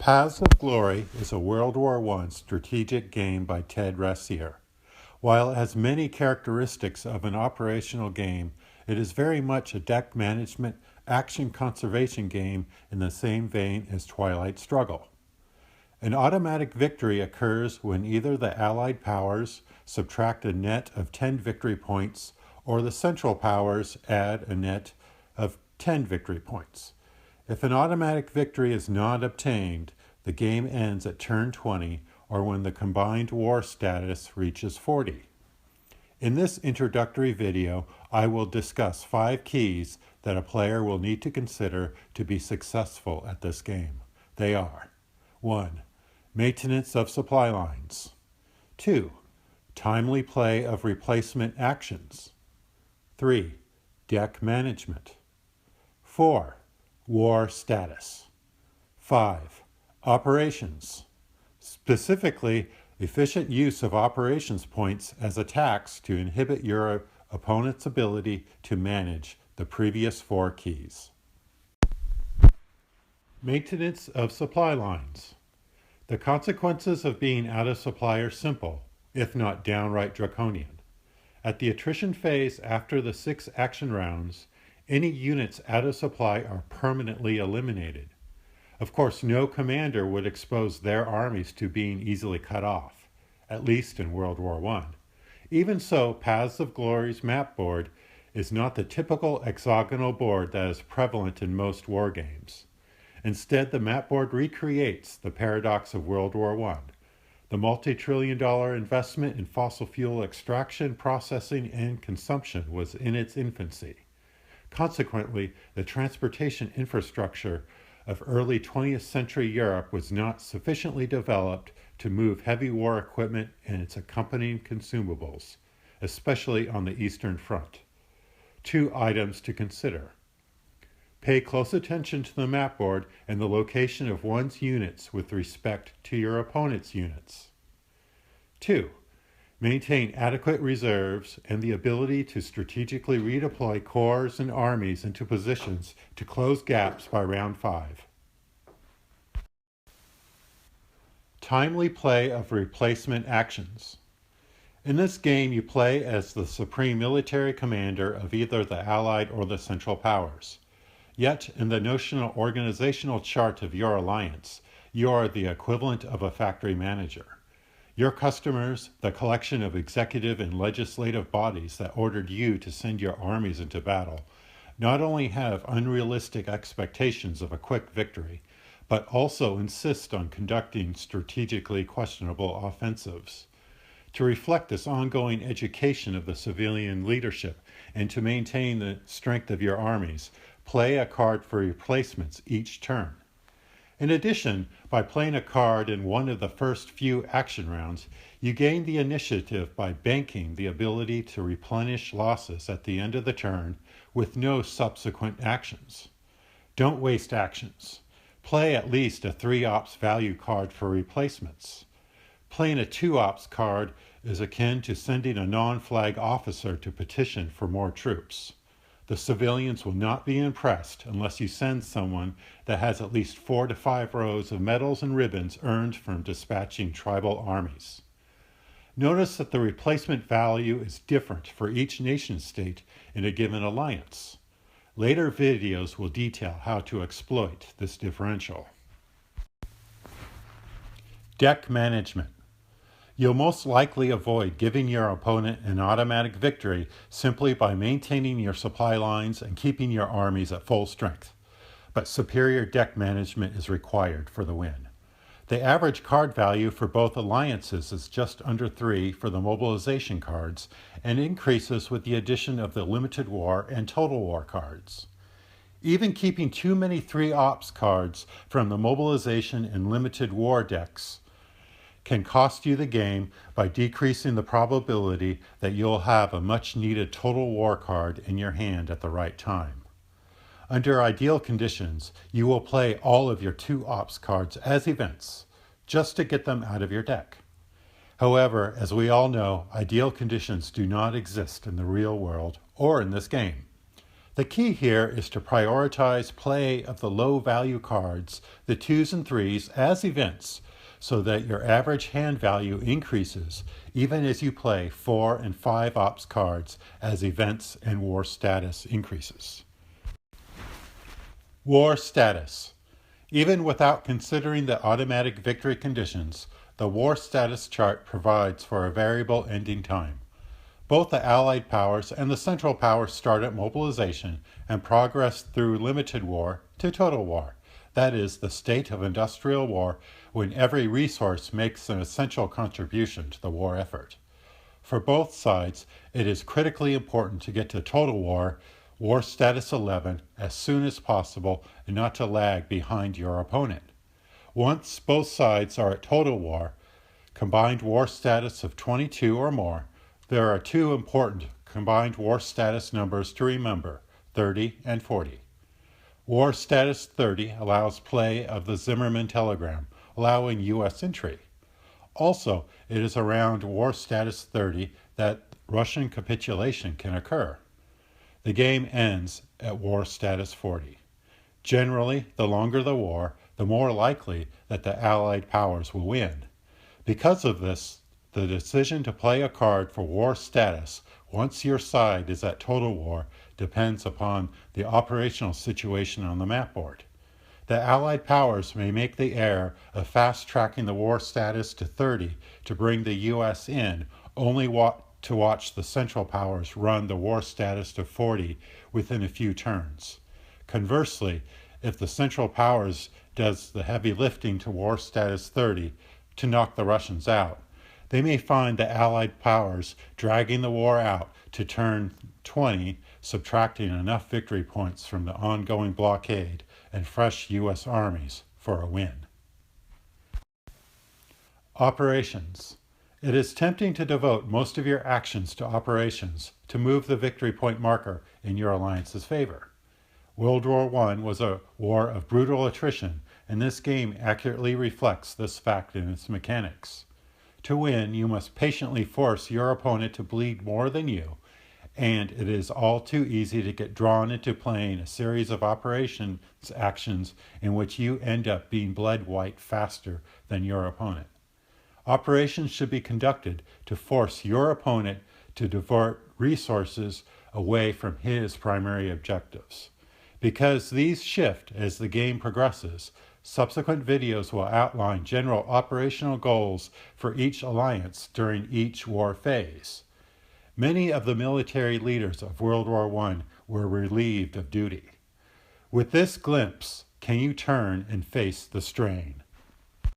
Paths of Glory is a World War I strategic game by Ted Rassier. While it has many characteristics of an operational game, it is very much a deck management action conservation game in the same vein as Twilight Struggle. An automatic victory occurs when either the Allied powers subtract a net of 10 victory points or the Central powers add a net of 10 victory points. If an automatic victory is not obtained, the game ends at turn 20 or when the combined war status reaches 40. In this introductory video, I will discuss 5 keys that a player will need to consider to be successful at this game. They are: 1. Maintenance of supply lines. 2. Timely play of replacement actions. 3. Deck management. 4. War status. 5. Operations. Specifically, efficient use of operations points as attacks to inhibit your opponent's ability to manage the previous 4 keys. Maintenance of supply lines. The consequences of being out of supply are simple, if not downright draconian. At the attrition phase after the 6 action rounds, any units out of supply are permanently eliminated. Of course, no commander would expose their armies to being easily cut off, at least in World War I. Even so, Paths of Glory's map board is not the typical hexagonal board that is prevalent in most war games. Instead, the map board recreates the paradox of World War I. The multi-trillion-dollar investment in fossil fuel extraction, processing, and consumption was in its infancy. Consequently, the transportation infrastructure of early 20th century Europe was not sufficiently developed to move heavy war equipment and its accompanying consumables, especially on the Eastern Front. 2 items to consider. Pay close attention to the map board and the location of one's units with respect to your opponent's units. 2. Maintain adequate reserves and the ability to strategically redeploy corps and armies into positions to close gaps by round 5. Timely play of replacement actions. In this game, you play as the supreme military commander of either the Allied or the Central powers. Yet, in the notional organizational chart of your alliance, you are the equivalent of a factory manager. Your customers, the collection of executive and legislative bodies that ordered you to send your armies into battle, not only have unrealistic expectations of a quick victory, but also insist on conducting strategically questionable offensives. To reflect this ongoing education of the civilian leadership and to maintain the strength of your armies, play a card for replacements each turn. In addition, by playing a card in one of the first few action rounds, you gain the initiative by banking the ability to replenish losses at the end of the turn with no subsequent actions. Don't waste actions. Play at least a 3 ops value card for replacements. Playing a 2 ops card is akin to sending a non-flag officer to petition for more troops. The civilians will not be impressed unless you send someone that has at least 4 to 5 rows of medals and ribbons earned from dispatching tribal armies. Notice that the replacement value is different for each nation-state in a given alliance. Later videos will detail how to exploit this differential. Deck management. You'll most likely avoid giving your opponent an automatic victory simply by maintaining your supply lines and keeping your armies at full strength. But superior deck management is required for the win. The average card value for both alliances is just under 3 for the mobilization cards and increases with the addition of the limited war and total war cards. Even keeping too many 3 ops cards from the mobilization and limited war decks can cost you the game by decreasing the probability that you'll have a much-needed total war card in your hand at the right time. Under ideal conditions, you will play all of your 2 ops cards as events, just to get them out of your deck. However, as we all know, ideal conditions do not exist in the real world or in this game. The key here is to prioritize play of the low-value cards, the 2s and 3s, as events, so that your average hand value increases even as you play 4 and 5 ops cards as events and war status increases. War status. Even without considering the automatic victory conditions, the war status chart provides for a variable ending time. Both the Allied powers and the Central powers start at mobilization and progress through limited war to total war. That is, the state of industrial war when every resource makes an essential contribution to the war effort. For both sides, it is critically important to get to total war, war status 11, as soon as possible and not to lag behind your opponent. Once both sides are at total war, combined war status of 22 or more, there are two important combined war status numbers to remember, 30 and 40. War status 30 allows play of the Zimmerman telegram, allowing U.S. entry. Also, it is around war status 30 that Russian capitulation can occur. The game ends at war status 40. Generally, the longer the war, the more likely that the Allied powers will win. Because of this, the decision to play a card for war status once your side is at total war depends upon the operational situation on the map board. The Allied powers may make the error of fast-tracking the war status to 30 to bring the U.S. in, only to watch the Central powers run the war status to 40 within a few turns. Conversely, if the Central powers does the heavy lifting to war status 30 to knock the Russians out, they may find the Allied powers dragging the war out to turn 20, subtracting enough victory points from the ongoing blockade and fresh U.S. armies for a win. Operations. It is tempting to devote most of your actions to operations to move the victory point marker in your alliance's favor. World War I was a war of brutal attrition, and this game accurately reflects this fact in its mechanics. To win, you must patiently force your opponent to bleed more than you, and it is all too easy to get drawn into playing a series of operations actions in which you end up being bled white faster than your opponent. Operations should be conducted to force your opponent to divert resources away from his primary objectives. Because these shift as the game progresses, subsequent videos will outline general operational goals for each alliance during each war phase. Many of the military leaders of World War I were relieved of duty. With this glimpse, can you turn and face the strain?